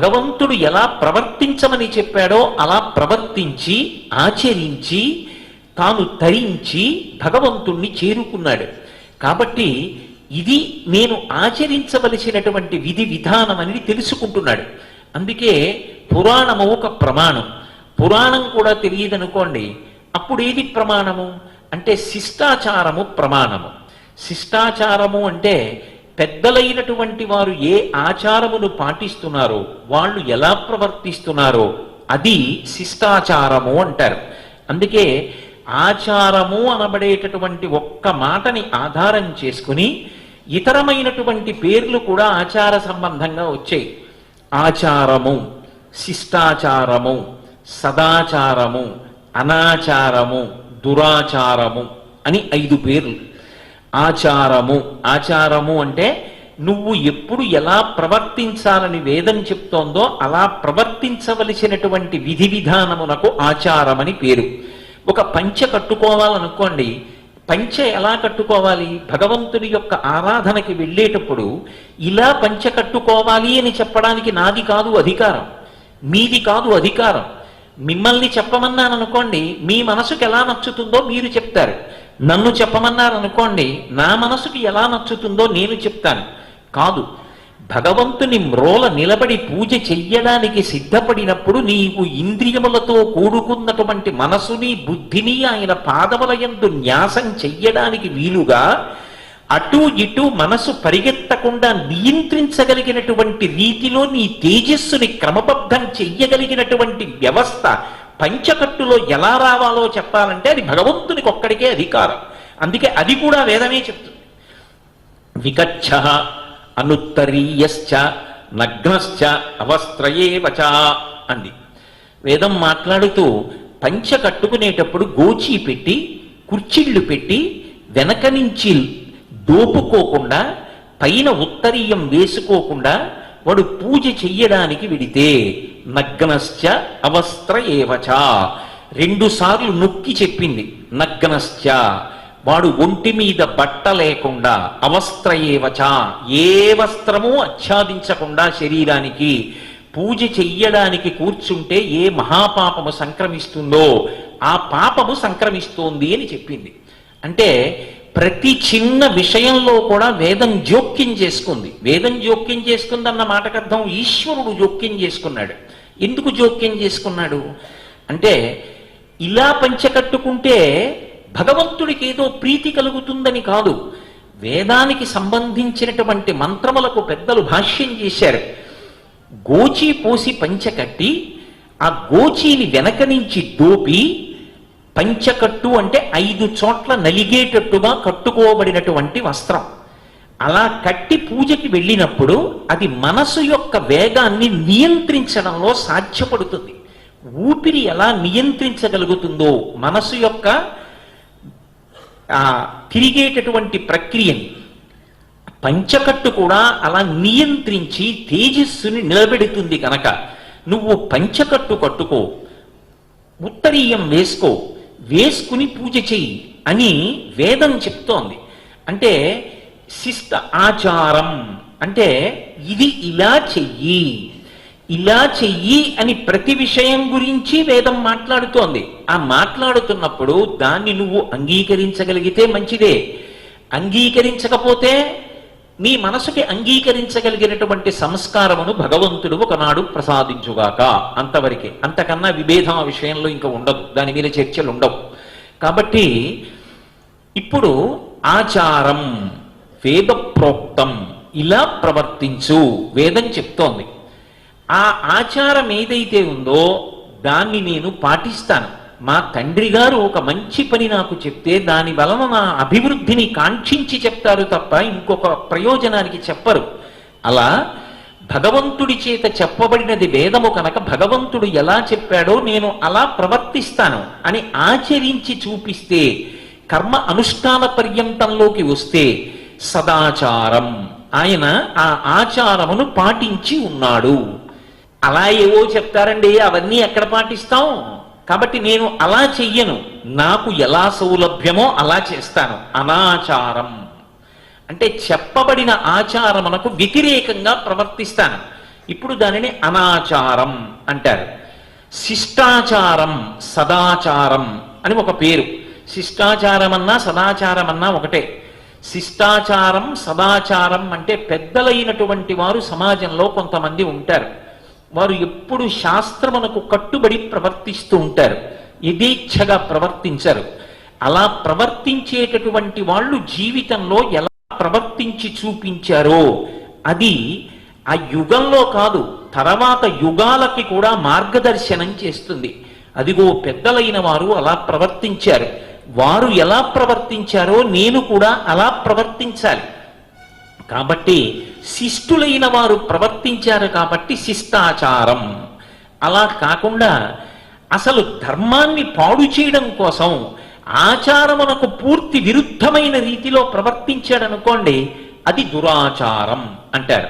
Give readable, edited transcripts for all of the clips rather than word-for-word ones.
భగవంతుడు ఎలా ప్రవర్తించమని చెప్పాడో అలా ప్రవర్తించి ఆచరించి తాను తరించి భగవంతుణ్ణి చేరుకున్నాడు. కాబట్టి ఇది నేను ఆచరించవలసినటువంటి విధి విధానం అని తెలుసుకుంటున్నాడు. అందుకే పురాణము ఒక ప్రమాణం. పురాణం కూడా తెలియదనుకోండి, అప్పుడు ఏది ప్రమాణము అంటే శిష్టాచారము ప్రమాణము. శిష్టాచారము అంటే పెద్దలైనటువంటి వారు ఏ ఆచారమును పాటిస్తున్నారో, వాళ్ళు ఎలా ప్రవర్తిస్తున్నారో అది శిష్టాచారము అంటారు. అందుకే ఆచారము అనబడేటటువంటి ఒక్క మాటని ఆధారం చేసుకుని ఇతరమైనటువంటి పేర్లు కూడా ఆచార సంబంధంగా వచ్చాయి. ఆచారము, శిష్టాచారము, సదాచారము, అనాచారము, దురాచారము అని 5 పేర్లు. ఆచారము, ఆచారము అంటే నువ్వు ఎప్పుడు ఎలా ప్రవర్తించాలని వేదం చెప్తోందో అలా ప్రవర్తించవలసినటువంటి విధి విధానమునకు ఆచారమని పేరు. ఒక పంచె కట్టుకోవాలనుకోండి, పంచె ఎలా కట్టుకోవాలి? భగవంతుని యొక్క ఆరాధనకి వెళ్ళేటప్పుడు ఇలా పంచె కట్టుకోవాలి అని చెప్పడానికి నాది కాదు అధికారం, మీది కాదు అధికారం. మిమ్మల్ని చెప్పమన్నాను అనుకోండి, మీ మనసుకు ఎలా నచ్చుతుందో మీరు చెప్తారు. నన్ను చెప్పమన్నారనుకోండి, నా మనసుకి ఎలా నచ్చుతుందో నేను చెప్తాను. కాదు, భగవంతుని మ్రోల నిలబడి పూజ చెయ్యడానికి సిద్ధపడినప్పుడు నీవు ఇంద్రియములతో కూడుకున్నటువంటి మనసుని బుద్ధిని ఆయన పాదముల యందు న్యాసం చెయ్యడానికి వీలుగా అటు ఇటు మనసు పరిగెత్తకుండా నియంత్రించగలిగినటువంటి రీతిలో నీ తేజస్సుని క్రమబద్ధం చెయ్యగలిగినటువంటి వ్యవస్థ పంచకట్టులో ఎలా రావాలో చెప్పాలంటే అది భగవంతునికి ఒక్కడికే అధికారం. అందుకే అది కూడా వేదమే చెప్తుంది. వికచ్చ అనుత్తరీయశ్చ నగ్నశ్చ అవస్త్రయేవచ అంది. వేదం మాట్లాడుతూ పంచ కట్టుకునేటప్పుడు గోచి పెట్టి కుర్చీళ్లు పెట్టి వెనక నుంచి దోపుకోకుండా పైన ఉత్తరీయం వేసుకోకుండా వాడు పూజ చెయ్యడానికి విడితే నగ్నశ్చ అవస్త్ర ఏవచ 2 సార్లు నొక్కి చెప్పింది. నగ్నశ్చ వాడు ఒంటి మీద బట్ట లేకుండా, అవస్త్ర ఏవచ ఏ వస్త్రము ఆచ్ఛాదించకుండా శరీరానికి పూజ చెయ్యడానికి కూర్చుంటే ఏ మహాపాపము సంక్రమిస్తుందో ఆ పాపము సంక్రమిస్తోంది అని చెప్పింది. అంటే ప్రతి చిన్న విషయంలో కూడా వేదం జోక్యం చేసుకుంది. వేదం జోక్యం చేసుకుందన్న మాటకు అర్థం ఈశ్వరుడు జోక్యం చేసుకున్నాడు. ఎందుకు జోక్యం చేసుకున్నాడు అంటే ఇలా పంచకట్టుకుంటే భగవంతుడికి ఏదో ప్రీతి కలుగుతుందని కాదు. వేదానికి సంబంధించినటువంటి మంత్రములకు పెద్దలు భాష్యం చేశారు. గోచి పోసి పంచకట్టి ఆ గోచీని వెనక నుంచి దోపి పంచకట్టు అంటే 5 చోట్ల నలిగేటట్టుగా కట్టుకోబడినటువంటి వస్త్రం. అలా కట్టి పూజకి వెళ్ళినప్పుడు అది మనసు యొక్క వేగాన్ని నియంత్రించడంలో సాధ్యపడుతుంది. ఊపిరి ఎలా నియంత్రించగలుగుతుందో మనసు యొక్క తిరిగేటటువంటి ప్రక్రియని పంచకట్టు కూడా అలా నియంత్రించి తేజస్సుని నిలబెడుతుంది. కనుక నువ్వు పంచకట్టు కట్టుకో, ఉత్తరీయం వేసుకో, వేసుకుని పూజ చెయ్యి అని వేదం చెప్తోంది. అంటే శిష్ట ఆచారం అంటే ఇది ఇలా చెయ్యి, ఇలా చెయ్యి అని ప్రతి విషయం గురించి వేదం మాట్లాడుతోంది. ఆ మాట్లాడుతున్నప్పుడు దాన్ని నువ్వు అంగీకరించగలిగితే మంచిదే, అంగీకరించకపోతే నీ మనసుకి అంగీకరించగలిగినటువంటి సంస్కారమును భగవంతుడు ఒకనాడు ప్రసాదించుగాక. అంతవరకే, అంతకన్నా విభేదం ఆ విషయంలో ఇంకా ఉండదు, దాని మీద చర్చలు ఉండవు. కాబట్టి ఇప్పుడు ఆచారం వేద ప్రోక్తం, ఇలా ప్రవర్తించు వేదం చెప్తోంది. ఆ ఆచారం ఏదైతే ఉందో దాన్ని నేను పాటిస్తాను. మా తండ్రి గారు ఒక మంచి పని నాకు చెప్తే దాని వలన నా అభివృద్ధిని కాంక్షించి చెప్తారు తప్ప ఇంకొక ప్రయోజనానికి చెప్పరు. అలా భగవంతుడి చేత చెప్పబడినది వేదము కనుక భగవంతుడు ఎలా చెప్పాడో నేను అలా ప్రవర్తిస్తాను అని ఆచరించి చూపిస్తే, కర్మ అనుష్ఠాన పర్యంతంలోకి వస్తే సదాచారం, ఆయన ఆ ఆచారమును పాటించి ఉన్నాడు. అలా ఏవో చెప్తారండి, అవన్నీ ఎక్కడ పాటిస్తాం? కాబట్టి నేను అలా చెయ్యను, నాకు ఎలా సౌలభ్యమో అలా చేస్తాను. అనాచారం అంటే చెప్పబడిన ఆచారమునకు వ్యతిరేకంగా ప్రవర్తిస్తాను. ఇప్పుడు దానిని అనాచారం అంటారు. శిష్టాచారం, సదాచారం అని ఒక పేరు. శిష్టాచారం అన్నా సదాచారం అన్నా ఒకటే. శిష్టాచారం, సదాచారం అంటే పెద్దలైనటువంటి వారు సమాజంలో కొంతమంది ఉంటారు. వారు ఎప్పుడు శాస్త్రమునకు కట్టుబడి ప్రవర్తిస్తూ ఉంటారు, యథేచ్ఛగా ప్రవర్తించరు. అలా ప్రవర్తించేటటువంటి వాళ్ళు జీవితంలో ఎలా ప్రవర్తించి చూపించారో అది ఆ యుగంలో కాదు, తర్వాత యుగాలకి కూడా మార్గదర్శనం చేస్తుంది. అదిగో పెద్దలైన వారు అలా ప్రవర్తించారు, వారు ఎలా ప్రవర్తించారో నేను కూడా అలా ప్రవర్తించాలి. కాబట్టి శిష్టులైన వారు ప్రవర్తించారు కాబట్టి శిష్టాచారం. అలా కాకుండా అసలు ధర్మాన్ని పాడు చేయడం కోసం ఆచారమునకు పూర్తి విరుద్ధమైన రీతిలో ప్రవర్తించాడనుకోండి, అది దురాచారం అంటారు.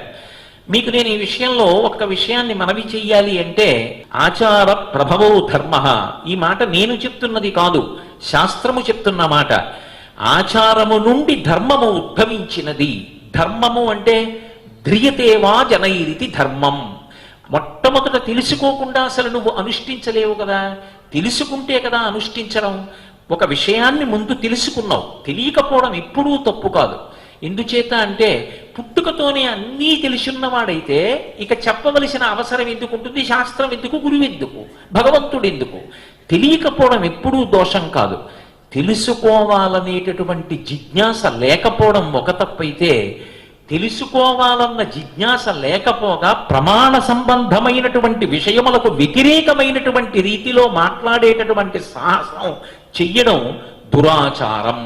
మీకు నేను ఈ విషయంలో ఒక విషయాన్ని మనవి చెయ్యాలి అంటే, ఆచార ప్రభవో ధర్మ, ఈ మాట నేను చెప్తున్నది కాదు, శాస్త్రము చెప్తున్న మాట. ఆచారము నుండి ధర్మము ఉద్భవించినది. ధర్మము అంటే ధ్రియతేవా జనైరితి ధర్మం. మొట్టమొదట తెలుసుకోకుండా అసలు నువ్వు అనుష్ఠించలేవు కదా, తెలుసుకుంటే కదా అనుష్ఠించడం. ఒక విషయాన్ని ముందు తెలుసుకున్నావు, తెలియకపోవడం ఎప్పుడూ తప్పు కాదు. ఎందుచేత అంటే పుట్టుకతోనే అన్నీ తెలుసున్నవాడైతే ఇక చెప్పవలసిన అవసరం ఎందుకు ఉంటుంది? శాస్త్రం ఎందుకు, గురువు ఎందుకు, భగవంతుడు ఎందుకు? తెలియకపోవడం ఎప్పుడూ దోషం కాదు. తెలుసుకోవాలనేటటువంటి జిజ్ఞాస లేకపోవడం ఒక తప్పైతే, తెలుసుకోవాలన్న జిజ్ఞాస లేకపోగా ప్రమాణ సంబంధమైనటువంటి విషయములకు వ్యతిరేకమైనటువంటి రీతిలో మాట్లాడేటటువంటి సాహసం చెయ్యడం దురాచారం.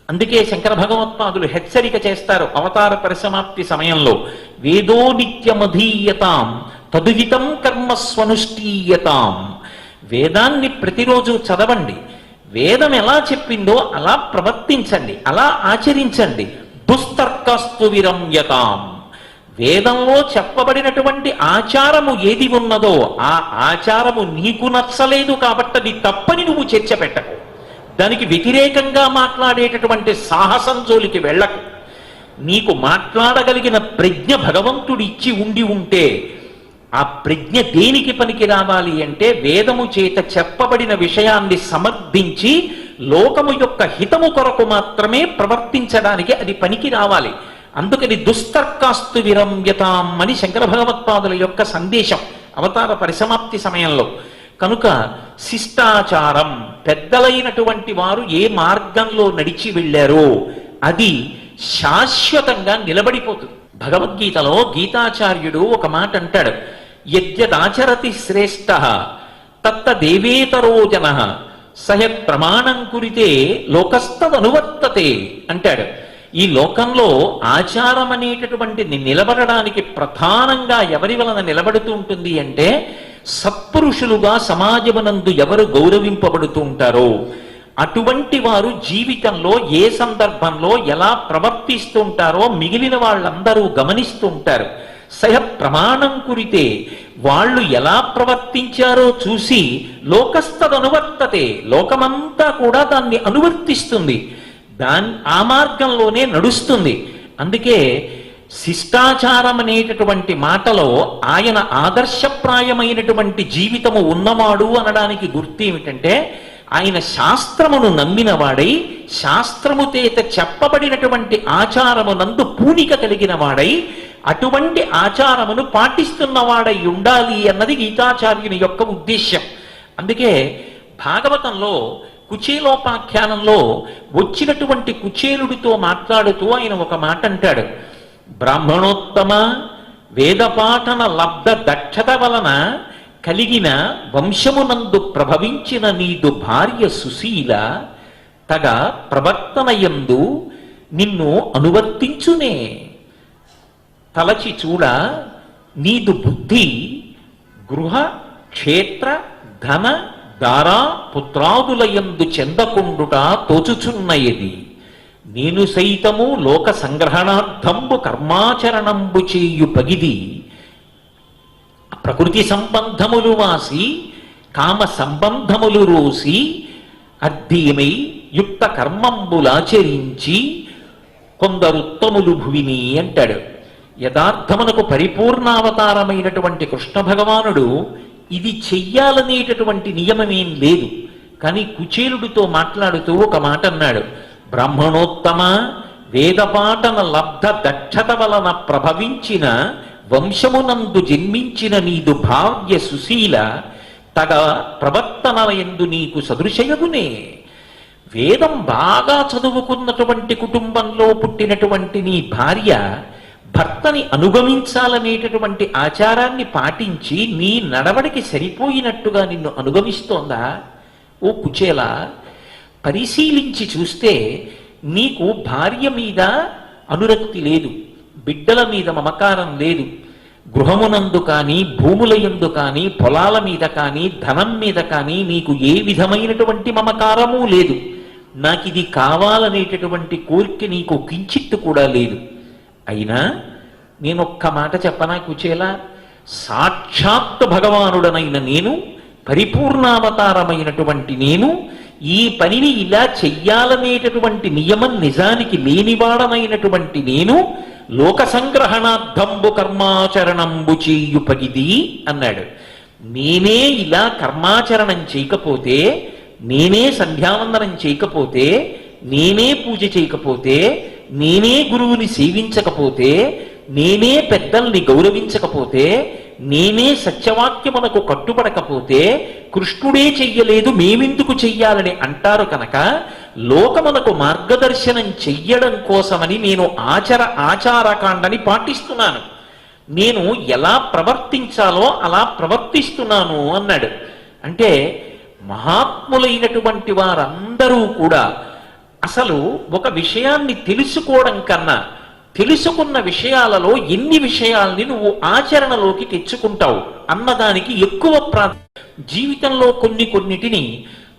అందుకే శంకర భగవత్పాదులు హెచ్చరిక చేస్తారు అవతార పరిసమాప్తి సమయంలో, వేదో నిత్యమధీయతాం తదువితం కర్మస్వనుష్ఠీయతాం. వేదాన్ని ప్రతిరోజు చదవండి, వేదం ఎలా చెప్పిందో అలా ప్రవర్తించండి, అలా ఆచరించండి. దుస్తర్కస్తు విరమ్యతాం. వేదంలో చెప్పబడినటువంటి ఆచారము ఏది ఉన్నదో ఆ ఆచారము నీకు నచ్చలేదు కాబట్టి అది తప్పని నువ్వు చర్చ పెట్టకు. దానికి వ్యతిరేకంగా మాట్లాడేటటువంటి సాహసం జోలికి వెళ్ళకు. నీకు మాట్లాడగలిగిన ప్రజ్ఞ భగవంతుడు ఇచ్చి ఉండి ఉంటే ఆ ప్రజ్ఞ దేనికి పనికి రావాలి అంటే, వేదము చేత చెప్పబడిన విషయాన్ని సమర్థించి లోకము యొక్క హితము కొరకు మాత్రమే ప్రవర్తించడానికి అది పనికి రావాలి. అందుకని దుస్తర్కాస్తు విరమ్యతాం అని శంకర భగవత్పాదుల యొక్క సందేశం అవతార పరిసమాప్తి సమయంలో. కనుక శిష్టాచారం, పెద్దలైనటువంటి వారు ఏ మార్గంలో నడిచి వెళ్ళారో అది శాశ్వతంగా నిలబడిపోతుంది. భగవద్గీతలో గీతాచార్యుడు ఒక మాట అంటాడు, యద్యదాచరతి శ్రేష్ఠ తత్తదేవేతరో జనః సహత్ ప్రమాణం కురితే లోకస్తదనువర్తతే అంటాడు. ఈ లోకంలో ఆచారం అనేటటువంటిది నిలబడడానికి ప్రధానంగా ఎవరి వలన నిలబడుతూ ఉంటుంది అంటే, సత్పురుషులుగా సమాజమునందు ఎవరు గౌరవింపబడుతూ ఉంటారో అటువంటి వారు జీవితంలో ఏ సందర్భంలో ఎలా ప్రవర్తిస్తూ ఉంటారో మిగిలిన వాళ్ళందరూ గమనిస్తూ ఉంటారు. సహ ప్రమాణం కురితే, వాళ్ళు ఎలా ప్రవర్తించారో చూసి లోకస్తదనువర్తతే, లోకమంతా కూడా దాన్ని అనువర్తిస్తుంది, ఆ మార్గంలోనే నడుస్తుంది. అందుకే శిష్టాచారం అనేటటువంటి మాటలో ఆయన ఆదర్శప్రాయమైనటువంటి జీవితము ఉన్నవాడు అనడానికి గుర్తు ఏమిటంటే, ఆయన శాస్త్రమును నమ్మినవాడై, శాస్త్రము చేత చెప్పబడినటువంటి ఆచారమునందు పూనిక కలిగిన వాడై, అటువంటి ఆచారమును పాటిస్తున్నవాడై ఉండాలి అన్నది గీతాచార్యుని యొక్క ఉద్దేశ్యం. అందుకే భాగవతంలో కుచేలోపాఖ్యానంలో వచ్చినటువంటి కుచేలుడితో మాట్లాడుతూ ఆయన ఒక మాట అంటాడు, బ్రాహ్మణోత్తమ వేదపాఠన లబ్ధ దక్షత వలన కలిగిన వంశమునందు ప్రభవించిన నీదు భార్య సుశీల తగ ప్రవర్తనయందు నిన్ను అనువర్తించునే. తలచి చూడ నీదు బుద్ధి గృహ క్షేత్ర ధన దారా పుత్రాదులయందు చెందకుండుట తోచుచున్నయది. నేను సైతము లోక సంగ్రహణార్థంబు కర్మాచరణంబు చేయు పగిది. ప్రకృతి సంబంధములు వాసి కామ సంబంధములు రోసి అద్దీమై యుక్త కర్మంబులాచరించి కొందరుత్తములు భువిని అంటాడు. యథార్థమునకు పరిపూర్ణావతారమైనటువంటి కృష్ణ భగవానుడు ఇది చెయ్యాలనేటటువంటి నియమమేం లేదు. కానీ కుచేలుడితో మాట్లాడుతూ ఒక మాట అన్నాడు. బ్రాహ్మణోత్తమ, వేదపాటన లబ్ధ దక్షత వలన ప్రభవించిన వంశమునందు జన్మించిన నీదు భావ్య సుశీల తగ ప్రవర్తనయందు నీకు సదృశయగునే. వేదం బాగా చదువుకున్నటువంటి కుటుంబంలో పుట్టినటువంటి నీ భార్య భర్తని అనుగమించాలనేటటువంటి ఆచారాన్ని పాటించి నీ నడవడికి సరిపోయినట్టుగా నిన్ను అనుగమిస్తోందా? ఓ కుచేల, పరిశీలించి చూస్తే నీకు భార్య మీద అనురక్తి లేదు, బిడ్డల మీద మమకారం లేదు, గృహమునందు కానీ భూముల యందు కానీ పొలాల మీద కానీ ధనం మీద కానీ నీకు ఏ విధమైనటువంటి మమకారము లేదు. నాకిది కావాలనేటటువంటి కోరిక నీకు కించిత్తు కూడా లేదు. అయినా నేనొక్క మాట చెప్పనా కుచేల, సాక్షాత్ భగవానుడనైన నేను, పరిపూర్ణావతారమైనటువంటి నేను ఈ పనిని ఇలా చెయ్యాలనేటటువంటి నియమం నిజానికి లేనివాడనైనటువంటి నేను లోక సంగ్రహణార్థంబు కర్మాచరణంబు చేయుపగిది అన్నాడు. నేనే ఇలా కర్మాచరణం చేయకపోతే, నేనే సంధ్యావందనం చేయకపోతే, నేనే పూజ చేయకపోతే, నేనే గురువుని సేవించకపోతే, నేనే పెద్దల్ని గౌరవించకపోతే, నేనే సత్యవాక్యమునకు కట్టుబడకపోతే కృష్ణుడే చెయ్యలేదు మేమెందుకు చెయ్యాలని అంటారు కనుక లోకమునకు మార్గదర్శనం చెయ్యడం కోసమని నేను ఆచారకాండని పాటిస్తున్నాను. నేను ఎలా ప్రవర్తించాలో అలా ప్రవర్తిస్తున్నాను అన్నాడు. అంటే మహాత్ములైనటువంటి వారందరూ కూడా అసలు ఒక విషయాన్ని తెలుసుకోవడం కన్నా తెలుసుకున్న విషయాలలో ఎన్ని విషయాల్ని నువ్వు ఆచరణలోకి తెచ్చుకుంటావు అన్నదానికి ఎక్కువ జీవితంలో కొన్నిటిని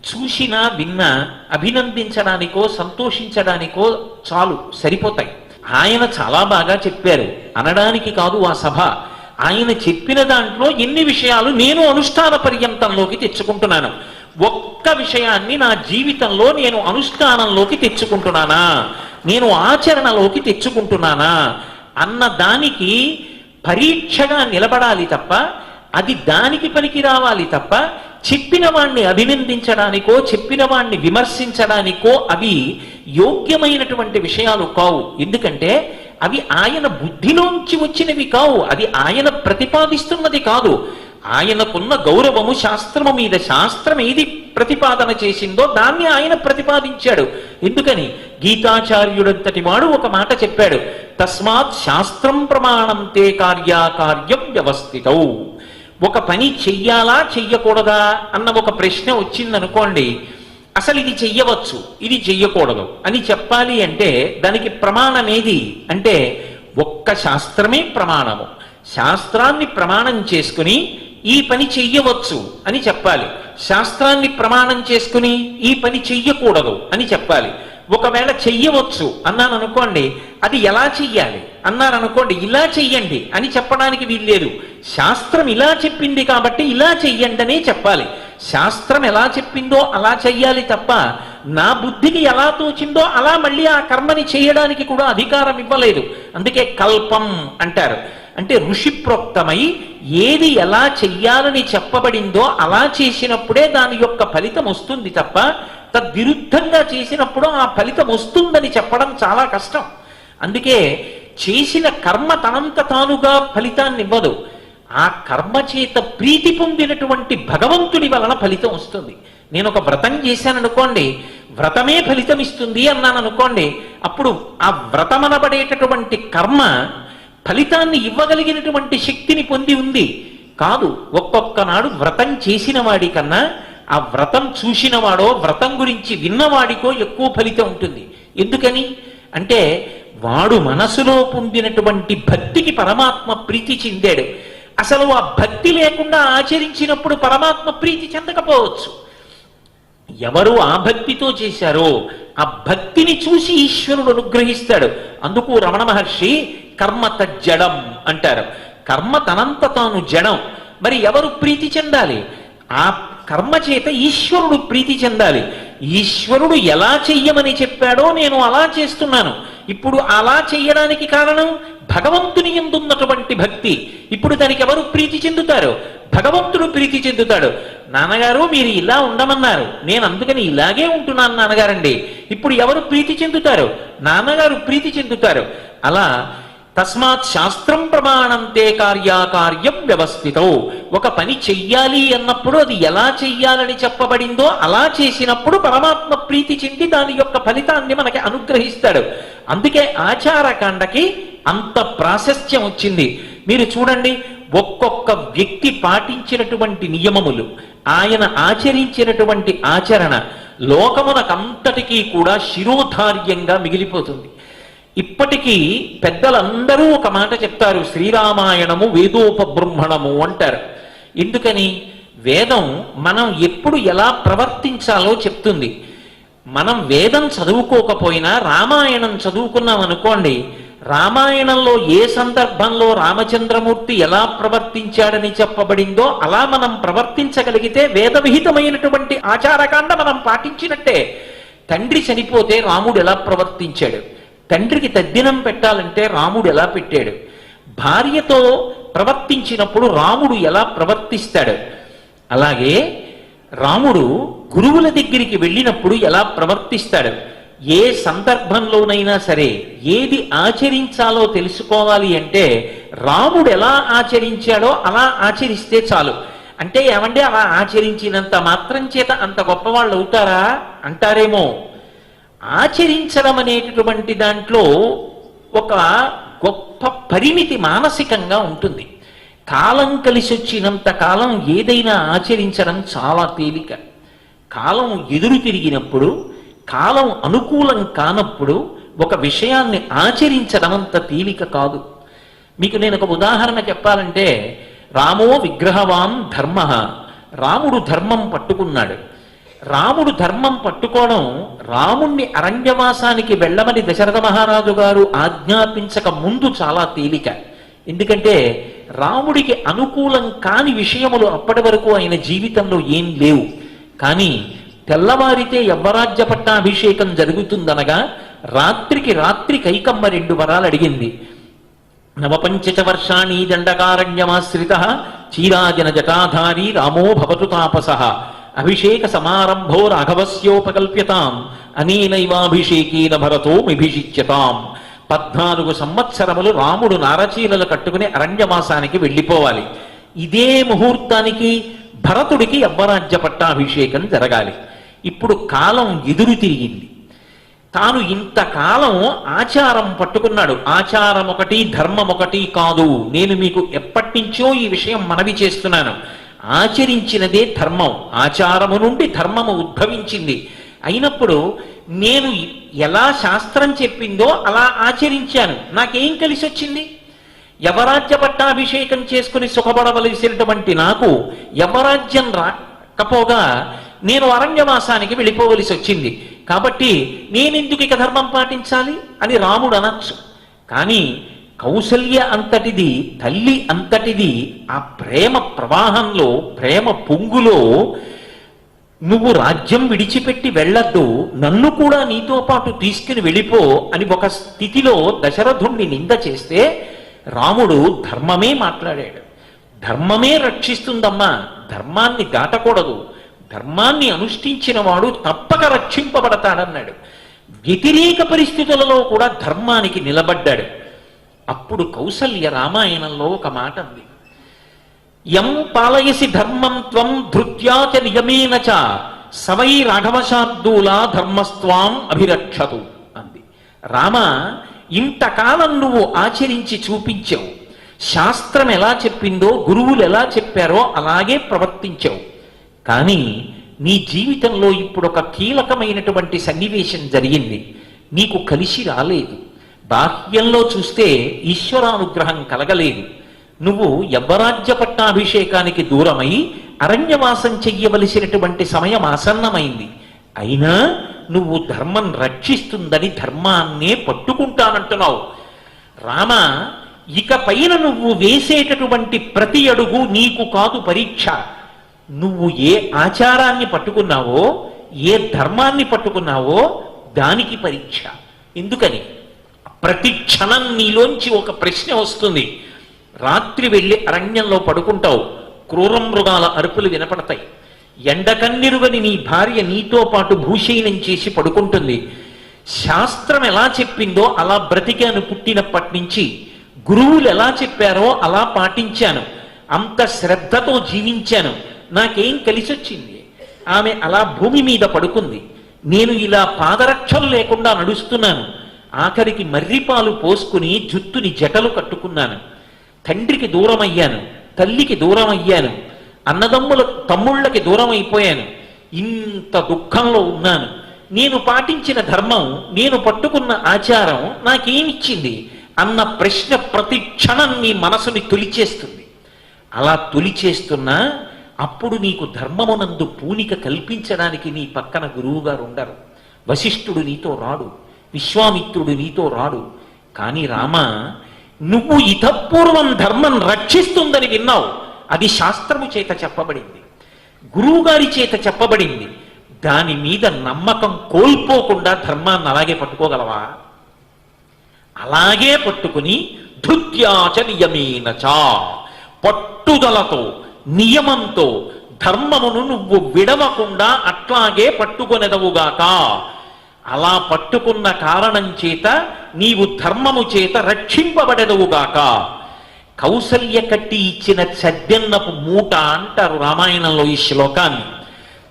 చూసినా విన్నా అభినందించడానికో సంతోషించడానికో చాలు, సరిపోతాయి. ఆయన చాలా బాగా చెప్పారు అనడానికి కాదు ఆ సభ. ఆయన చెప్పిన దాంట్లో ఎన్ని విషయాలు నేను అనుష్ఠాన పర్యంతంలోకి తెచ్చుకుంటున్నాను, ఒక్క విషయాన్ని నా జీవితంలో నేను అనుష్ఠానంలోకి తెచ్చుకుంటున్నానా, నేను ఆచరణలోకి తెచ్చుకుంటున్నానా అన్న దానికి పరీక్షగా నిలబడాలి తప్ప, అది దానికి పనికి రావాలి తప్ప, చెప్పిన వాణ్ణి అభినందించడానికో చెప్పిన వాణ్ణి విమర్శించడానికో అవి యోగ్యమైనటువంటి విషయాలు కావు. ఎందుకంటే అవి ఆయన బుద్ధిలోంచి వచ్చినవి కావు, అది ఆయన ప్రతిపాదిస్తున్నది కాదు. ఆయనకున్న గౌరవము శాస్త్రము మీద, శాస్త్రం ఏది ప్రతిపాదన చేసిందో దాన్ని ఆయన ప్రతిపాదించాడు. ఎందుకని గీతాచార్యుడంతటి వాడు ఒక మాట చెప్పాడు, తస్మాత్ శాస్త్రం ప్రమాణం తే కార్యాకార్యం వ్యవస్థితౌ. ఒక పని చెయ్యాలా చెయ్యకూడదా అన్న ఒక ప్రశ్న వచ్చిందనుకోండి, అసలు ఇది చెయ్యవచ్చు ఇది చెయ్యకూడదు అని చెప్పాలి అంటే దానికి ప్రమాణం ఏది అంటే ఒక్క శాస్త్రమే ప్రమాణము. శాస్త్రాన్ని ప్రమాణం చేసుకుని ఈ పని చెయ్యవచ్చు అని చెప్పాలి, శాస్త్రాన్ని ప్రమాణం చేసుకుని ఈ పని చెయ్యకూడదు అని చెప్పాలి. ఒకవేళ చెయ్యవచ్చు అన్నాను అనుకోండి, అది ఎలా చెయ్యాలి అన్నారనుకోండి, ఇలా చెయ్యండి అని చెప్పడానికి వీల్లేదు. శాస్త్రం ఇలా చెప్పింది కాబట్టి ఇలా చెయ్యండి అనే చెప్పాలి. శాస్త్రం ఎలా చెప్పిందో అలా చెయ్యాలి తప్ప నా బుద్ధికి ఎలా తోచిందో అలా మళ్ళీ ఆ కర్మని చేయడానికి కూడా అధికారం ఇవ్వలేదు. అందుకే కల్పం అంటారు. అంటే ఋషి ప్రోక్తమై ఏది ఎలా చెయ్యాలని చెప్పబడిందో అలా చేసినప్పుడే దాని యొక్క ఫలితం వస్తుంది తప్ప తద్విరుద్ధంగా చేసినప్పుడు ఆ ఫలితం వస్తుందని చెప్పడం చాలా కష్టం. అందుకే చేసిన కర్మ తనంత తానుగా ఫలితాన్ని ఇవ్వదు, ఆ కర్మ చేత ప్రీతి పొందినటువంటి భగవంతుడి వలన ఫలితం వస్తుంది. నేను ఒక వ్రతం చేశాననుకోండి, వ్రతమే ఫలితం ఇస్తుంది అన్నాను అనుకోండి, అప్పుడు ఆ వ్రతమనబడేటటువంటి కర్మ ఫలితాన్ని ఇవ్వగలిగినటువంటి శక్తిని పొంది ఉంది కాదు. ఒక్కొక్క నాడు వ్రతం చేసిన వాడి కన్నా ఆ వ్రతం చూసినవాడో వ్రతం గురించి విన్నవాడికో ఎక్కువ ఫలితం ఉంటుంది. ఎందుకని అంటే వాడు మనసులో పొందినటువంటి భక్తికి పరమాత్మ ప్రీతి చెందాడు. అసలు ఆ భక్తి లేకుండా ఆచరించినప్పుడు పరమాత్మ ప్రీతి చెందకపోవచ్చు. ఎవరు ఆ భక్తితో చేశారో ఆ భక్తిని చూసి ఈశ్వరుడు అనుగ్రహిస్తాడు. అందుకు రమణ మహర్షి కర్మ తజ్జడం అంటారు. కర్మ తనంత తాను జడం. మరి ఎవరు ప్రీతి చెందాలి? ఆ కర్మ చేత ఈశ్వరుడు ప్రీతి చెందాలి. ఈశ్వరుడు ఎలా చెయ్యమని చెప్పాడో నేను అలా చేస్తున్నాను. ఇప్పుడు అలా చెయ్యడానికి కారణం భగవంతుని యందున్నటువంటి భక్తి. ఇప్పుడు దానికి ఎవరు ప్రీతి చెందుతారు? భగవంతుడు ప్రీతి చెందుతాడు. నాన్నగారు మీరు ఇలా ఉండమన్నారు, నేను అందుకని ఇలాగే ఉంటున్నాను నాన్నగారండి. ఇప్పుడు ఎవరు ప్రీతి చెందుతారు? నాన్నగారు ప్రీతి చెందుతారు. అలా తస్మాత్ శాస్త్రం ప్రమాణంతే కార్యాకార్యం వ్యవస్థితో. ఒక పని చెయ్యాలి అన్నప్పుడు అది ఎలా చెయ్యాలని చెప్పబడిందో అలా చేసినప్పుడు పరమాత్మ ప్రీతి చెంది దాని యొక్క ఫలితాన్ని మనకి అనుగ్రహిస్తాడు. అందుకే ఆచారకాండకి అంత ప్రాశస్త్యం వచ్చింది. మీరు చూడండి, ఒక్కొక్క వ్యక్తి పాటించినటువంటి నియమములు, ఆయన ఆచరించినటువంటి ఆచరణ లోకమునకంతటికీ కూడా శిరోధార్యంగా మిగిలిపోతుంది. ఇప్పటికీ పెద్దలందరూ ఒక మాట చెప్తారు, శ్రీరామాయణము వేదోపబృంహణము అంటారు. ఎందుకని? వేదం మనం ఎప్పుడు ఎలా ప్రవర్తించాలో చెప్తుంది. మనం వేదం చదువుకోకపోయినా రామాయణం చదువుకున్నాం అనుకోండి, రామాయణంలో ఏ సందర్భంలో రామచంద్రమూర్తి ఎలా ప్రవర్తించాడని చెప్పబడిందో అలా మనం ప్రవర్తించగలిగితే వేదవిహితమైనటువంటి ఆచారకాండ మనం పాటించినట్టే. తండ్రి చనిపోతే రాముడు ఎలా ప్రవర్తించాడు, తండ్రికి తద్దినం పెట్టాలంటే రాముడు ఎలా పెట్టాడు, భార్యతో ప్రవర్తించినప్పుడు రాముడు ఎలా ప్రవర్తిస్తాడు, అలాగే రాముడు గురువుల దగ్గరికి వెళ్ళినప్పుడు ఎలా ప్రవర్తిస్తాడు. ఏ సందర్భంలోనైనా సరే ఏది ఆచరించాలో తెలుసుకోవాలి అంటే రాముడు ఎలా ఆచరించాడో అలా ఆచరిస్తే చాలు. అంటే ఏమంటే అలా ఆచరించినంత మాత్రం చేత అంత గొప్పవాళ్ళు అవుతారా అంటారేమో. ఆచరించడం అనేటటువంటి దాంట్లో ఒక గొప్ప పరిమితి మానసికంగా ఉంటుంది. కాలం కలిసి వచ్చినంత కాలం ఏదైనా ఆచరించడం చాలా తేలిక. కాలం ఎదురు తిరిగినప్పుడు, కాలం అనుకూలం కానప్పుడు ఒక విషయాన్ని ఆచరించడం అంత తేలిక కాదు. మీకు నేను ఒక ఉదాహరణ చెప్పాలంటే, రామో విగ్రహవాన్ ధర్మ. రాముడు ధర్మం పట్టుకున్నాడు. రాముడు ధర్మం పట్టుకోవడం, రాముణ్ణి అరణ్యవాసానికి వెళ్ళమని దశరథ మహారాజు గారు ఆజ్ఞాపించక ముందు చాలా తేలిక. ఎందుకంటే రాముడికి అనుకూలం కాని విషయములు అప్పటి వరకు ఆయన జీవితంలో ఏం లేవు. కానీ తెల్లవారితే యవ్వరాజ్య పట్టాభిషేకం జరుగుతుందనగా రాత్రికి రాత్రి కైకమ్మ 2 వరాలు అడిగింది. నవపంచచ వర్షాణి దండకారణ్యమాశ్రిత చీరాజన జటాధారి రామో భవతు తాపసః అభిషేక సమారంభో రాఘవస్యోపకల్ప్యతాం అనేనైవాభిషేకేన భరతో మిభిషిచ్యతాం. 14 సంవత్సరములు రాముడు నారచీలలు కట్టుకుని అరణ్యవాసానికి వెళ్ళిపోవాలి. ఇదే ముహూర్తానికి భరతుడికి యవ్వరాజ్య పట్టాభిషేకం జరగాలి. ఇప్పుడు కాలం ఎదురు తిరిగింది. తాను ఇంతకాలం ఆచారం పట్టుకున్నాడు. ఆచారం ఒకటి, ధర్మం ఒకటి కాదు. నేను మీకు ఎప్పటి నుంచో ఈ విషయం మనవి చేస్తున్నాను. ఆచరించినదే ధర్మం. ఆచారము నుండి ధర్మము ఉద్భవించింది. అయినప్పుడు నేను ఎలా శాస్త్రం చెప్పిందో అలా ఆచరించాను. నాకేం కలిసి వచ్చింది? యవరాజ్య పట్టాభిషేకం చేసుకుని సుఖపడవలసినటువంటి నాకు యవరాజ్యం రాకపోగా నేను అరణ్యవాసానికి వెళ్ళిపోవలసి వచ్చింది. కాబట్టి నేనెందుకు ఇక ధర్మం పాటించాలి అని రాముడు అనొచ్చు. కానీ కౌసల్య అంతటిది, తల్లి అంతటిది, ఆ ప్రేమ ప్రవాహంలో, ప్రేమ పొంగులో నువ్వు రాజ్యం విడిచిపెట్టి వెళ్ళొద్దు, నన్ను కూడా నీతో పాటు తీసుకుని వెళ్ళిపో అని ఒక స్థితిలో దశరథుణ్ణి నింద చేస్తే రాముడు ధర్మమే మాట్లాడాడు. ధర్మమే రక్షిస్తుందమ్మా, ధర్మాన్ని దాటకూడదు, ధర్మాన్ని అనుష్ఠించిన వాడు తప్పక రక్షింపబడతాడన్నాడు. వ్యతిరేక పరిస్థితులలో కూడా ధర్మానికి నిలబడ్డాడు. అప్పుడు కౌసల్య రామాయణంలో ఒక మాట అంది, యం పాలయసి ధర్మం త్వం ధృత్యాచ నియమేన చ సవై రాఘవశార్దూలా ధర్మస్త్వాం అభిరక్షతు అంది. రామ, ఇంతకాలం నువ్వు ఆచరించి చూపించావు. శాస్త్రం ఎలా చెప్పిందో, గురువులు ఎలా చెప్పారో అలాగే ప్రవర్తించావు. కానీ నీ జీవితంలో ఇప్పుడు ఒక కీలకమైనటువంటి సన్నివేశం జరిగింది. నీకు కలిసి రాలేదు. బాహ్యంలో చూస్తే ఈశ్వరానుగ్రహం కలగలేదు. నువ్వు యవ్వరాజ్య పట్టాభిషేకానికి దూరమై అరణ్యవాసం చెయ్యవలసినటువంటి సమయం ఆసన్నమైంది. అయినా నువ్వు ధర్మం రక్షిస్తుందని ధర్మాన్నే పట్టుకుంటానంటున్నావు. రామ, ఇక పైన నువ్వు వేసేటటువంటి ప్రతి అడుగు నీకు కాదు పరీక్ష. నువ్వు ఏ ఆచారాన్ని పట్టుకున్నావో, ఏ ధర్మాన్ని పట్టుకున్నావో దానికి పరీక్ష. ఎందుకని? ప్రతి క్షణం నీలోంచి ఒక ప్రశ్న వస్తుంది. రాత్రి వెళ్ళి అరణ్యంలో పడుకుంటావు, క్రూర మృగాల అరుపులు వినపడతాయి. ఎండకన్నెరుగని నీ భార్య నీతో పాటు భూషయనం చేసి పడుకుంటుంది. శాస్త్రం ఎలా చెప్పిందో అలా బ్రతికాను, పుట్టినప్పటి నుంచి గురువులు ఎలా చెప్పారో అలా పాటించాను, అంత శ్రద్ధతో జీవించాను, నాకేం కలిసొచ్చింది? ఆమె అలా భూమి మీద పడుకుంది, నేను ఇలా పాదరక్షలు లేకుండా నడుస్తున్నాను, ఆఖరికి మర్రిపాలు పోసుకుని జుత్తుని జటలు కట్టుకున్నాను, తండ్రికి దూరం అయ్యాను, తల్లికి దూరం అయ్యాను, తమ్ముళ్ళకి దూరం అయిపోయాను, ఇంత దుఃఖంలో ఉన్నాను. నేను పాటించిన ధర్మం, నేను పట్టుకున్న ఆచారం నాకేమిచ్చింది అన్న ప్రశ్న ప్రతి క్షణం నీ మనసుని తొలిచేస్తుంది. అలా తొలిచేస్తున్నా అప్పుడు నీకు ధర్మమునందు పూనిక కల్పించడానికి నీ పక్కన గురువుగారు ఉండరు. వశిష్ఠుడు నీతో రాడు, విశ్వామిత్రుడు నీతో రాడు. కానీ రామ, నువ్వు ఇతపూర్వం ధర్మం రక్షిస్తుందని విన్నావు, అది శాస్త్రము చేత చెప్పబడింది, గురువుగారి చేత చెప్పబడింది. దాని మీద నమ్మకం కోల్పోకుండా ధర్మాన్ని అలాగే పట్టుకోగలవా? అలాగే పట్టుకుని ధృత్యాచ నియమేనచా, పట్టుదలతో నియమంతో ధర్మమును నువ్వు విడవకుండా అట్లాగే పట్టుకొనెదవుగాక. అలా పట్టుకున్న కారణం చేత నీవు ధర్మము చేత రక్షింపబడెదవుగాక. కౌసల్య కట్టి ఇచ్చిన చద్దెన్నపు మూట అంటారు రామాయణంలో ఈ శ్లోకాన్ని.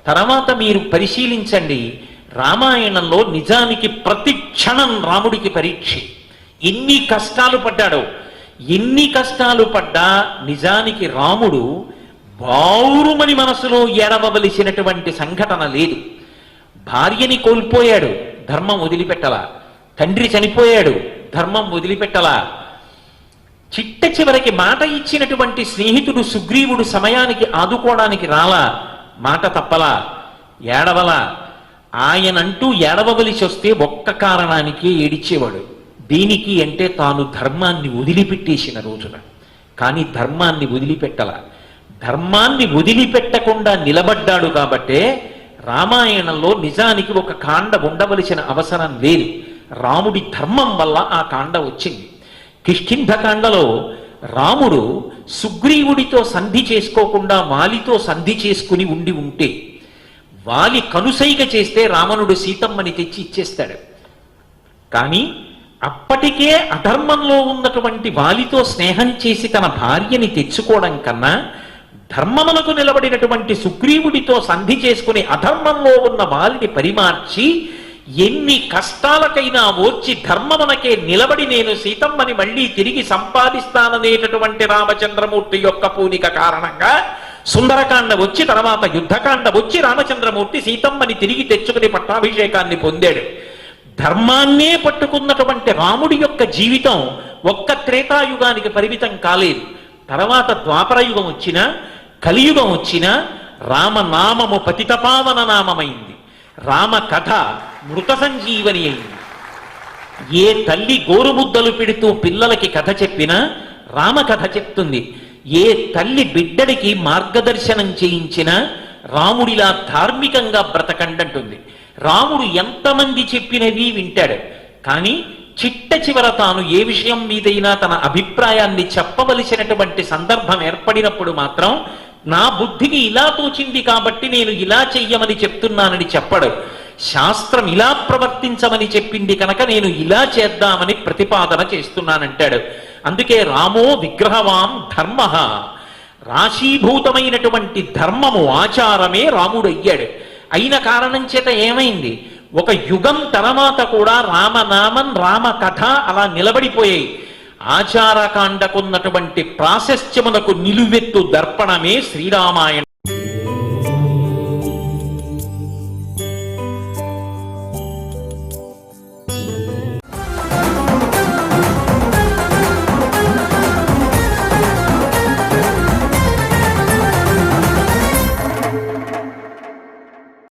తర్వాత మీరు పరిశీలించండి, రామాయణంలో నిజానికి ప్రతి క్షణం రాముడికి పరీక్ష. ఎన్ని కష్టాలు పడ్డాడో, ఎన్ని కష్టాలు పడ్డా నిజానికి రాముడు బావురుమని మనసులో ఏడవవలసినటువంటి సంఘటన లేదు. భార్యని కోల్పోయాడు, ధర్మం వదిలిపెట్టలా. తండ్రి చనిపోయాడు, ధర్మం వదిలిపెట్టలా. చిట్ట చివరికి మాట ఇచ్చినటువంటి స్నేహితుడు సుగ్రీవుడు సమయానికి ఆదుకోవడానికి రాలా, మాట తప్పలా, ఏడవలా. ఆయనంటూ ఏడవవలసి వస్తే ఒక్క కారణానికి ఏడిచేవాడు. దేనికి అంటే తాను ధర్మాన్ని వదిలిపెట్టేసిన రోజున. కానీ ధర్మాన్ని వదిలిపెట్టలా. ధర్మాన్ని వదిలిపెట్టకుండా నిలబడ్డాడు కాబట్టే రామాయణంలో నిజానికి ఒక కాండ ఉండవలసిన అవసరం లేదు. రాముడి ధర్మం వల్ల ఆ కాండ వచ్చింది. కిష్కింధకాండలో రాముడు సుగ్రీవుడితో సంధి చేసుకోకుండా వాలితో సంధి చేసుకుని ఉంటే, వాలి కనుసైగ చేస్తే రావణుడు సీతమ్మని తెచ్చి ఇచ్చేస్తాడు. కానీ అప్పటికే అధర్మంలో ఉన్నటువంటి వాలితో స్నేహం చేసి తన భార్యని తెచ్చుకోవడం కన్నా ధర్మమునకు నిలబడినటువంటి సుగ్రీవుడితో సంధి చేసుకుని అధర్మంలో ఉన్న వాలిని పరిమార్చి ఎన్ని కష్టాలకైనా ఓర్చి ధర్మమునకే నిలబడి నేను సీతమ్మని మళ్ళీ తిరిగి సంపాదిస్తాననేటటువంటి రామచంద్రమూర్తి యొక్క పూనిక కారణంగా సుందరకాండ వచ్చి, తర్వాత యుద్ధకాండ వచ్చి రామచంద్రమూర్తి సీతమ్మని తిరిగి తెచ్చుకుని పట్టాభిషేకాన్ని పొందాడు. ధర్మాన్నే పట్టుకున్నటువంటి రాముడి యొక్క జీవితం ఒక్క త్రేతాయుగానికి పరిమితం కాలేదు. తర్వాత ద్వాపరయుగం వచ్చినా, కలియుగం వచ్చినా రామనామము పతితపావన నామమైంది. రామ కథ మృత సంజీవని అయింది. ఏ తల్లి గోరుముద్దలు పెడుతూ పిల్లలకి కథ చెప్పినా రామ కథ చెప్తుంది. ఏ తల్లి బిడ్డడికి మార్గదర్శనం చేయించినా రాముడిలా ధార్మికంగా బ్రతకండంటుంది. రాముడు ఎంతమంది చెప్పినవి వింటాడు. కానీ చిట్ట చివర తాను ఏ విషయం మీదైనా తన అభిప్రాయాన్ని చెప్పవలసినటువంటి సందర్భం ఏర్పడినప్పుడు మాత్రం నా బుద్ధికి ఇలా తోచింది కాబట్టి నేను ఇలా చెయ్యమని చెప్తున్నానని చెప్పడు. శాస్త్రం ఇలా ప్రవర్తించమని చెప్పింది కనుక నేను ఇలా చేద్దామని ప్రతిపాదన చేస్తున్నానంటాడు. అందుకే రామో విగ్రహవాన్ ధర్మ, రాశీభూతమైనటువంటి ధర్మము ఆచారమే రాముడు అయ్యాడు. అయిన కారణం చేత ఏమైంది? ఒక యుగం తర్వాత కూడా రామనామం రామ కథ అలా నిలబడిపోయాయి. ఆచారకాండకున్నటువంటి ప్రాశస్త్యమునకు నిలువెత్తు దర్పణమే శ్రీరామాయణం.